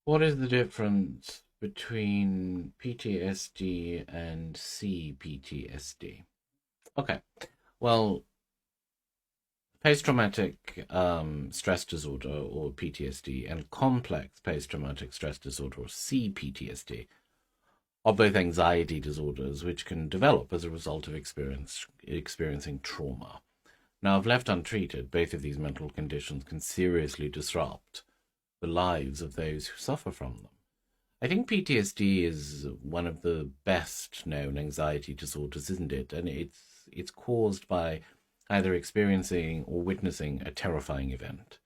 What is the difference between PTSD and C-PTSD? Okay, well, post-traumatic stress disorder, or PTSD, and complex post-traumatic stress disorder, or C-PTSD, are both anxiety disorders which can develop as a result of experiencing trauma. Now, if left untreated, both of these mental conditions can seriously disrupt the lives of those who suffer from them. I think PTSD is one of the best known anxiety disorders, isn't it? And it's caused by either experiencing or witnessing a terrifying event.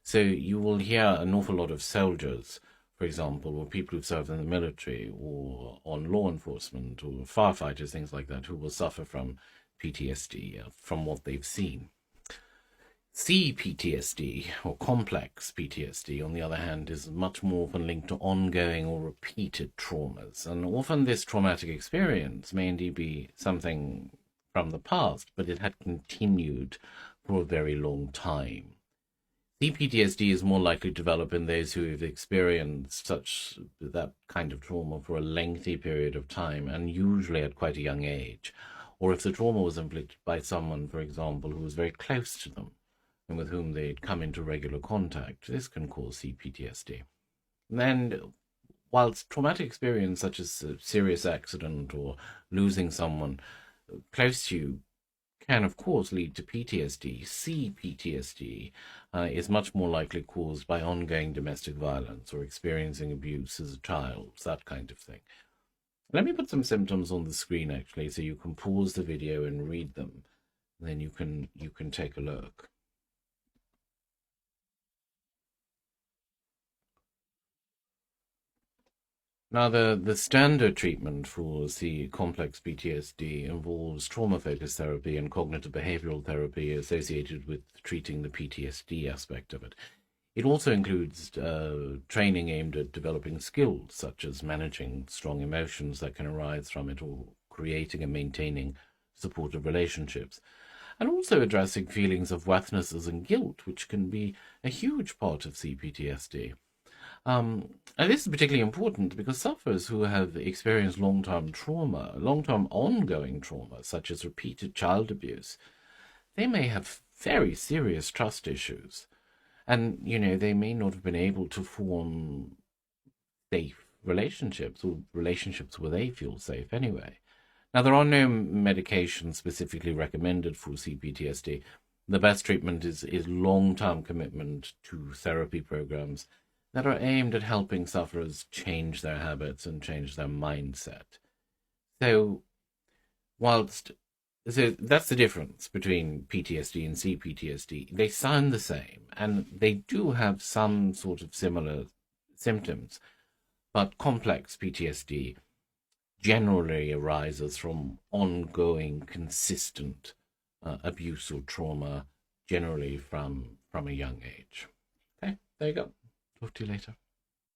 So you will hear an awful lot of soldiers, for example, or people who've served in the military or on law enforcement or firefighters, things like that, who will suffer from PTSD from what they've seen. C-PTSD, or complex PTSD, on the other hand, is much more often linked to ongoing or repeated traumas. And often this traumatic experience may indeed be something from the past, but it had continued for a very long time. C-PTSD is more likely to develop in those who have experienced that kind of trauma for a lengthy period of time, and usually at quite a young age, or if the trauma was inflicted by someone, for example, who was very close to them and with whom they'd come into regular contact. This can cause C-PTSD. And whilst traumatic experience such as a serious accident or losing someone close to you can, of course, lead to PTSD, C-PTSD is much more likely caused by ongoing domestic violence or experiencing abuse as a child, that kind of thing. Let me put some symptoms on the screen, actually, so you can pause the video and read them. And then you can take a look. Now, the standard treatment for the complex PTSD involves trauma-focused therapy and cognitive behavioral therapy associated with treating the PTSD aspect of it. It also includes training aimed at developing skills such as managing strong emotions that can arise from it, or creating and maintaining supportive relationships, and also addressing feelings of worthlessness and guilt, which can be a huge part of CPTSD. And this is particularly important because sufferers who have experienced long-term trauma, long-term ongoing trauma, such as repeated child abuse, they may have very serious trust issues. And, they may not have been able to form safe relationships, or relationships where they feel safe anyway. Now, there are no medications specifically recommended for CPTSD. The best treatment is long-term commitment to therapy programs that are aimed at helping sufferers change their habits and change their mindset. So, whilst so that's the difference between PTSD and CPTSD. They sound the same, and they do have some sort of similar symptoms, but complex PTSD generally arises from ongoing, consistent abuse or trauma, generally from a young age. Okay, there you go. Talk to you later.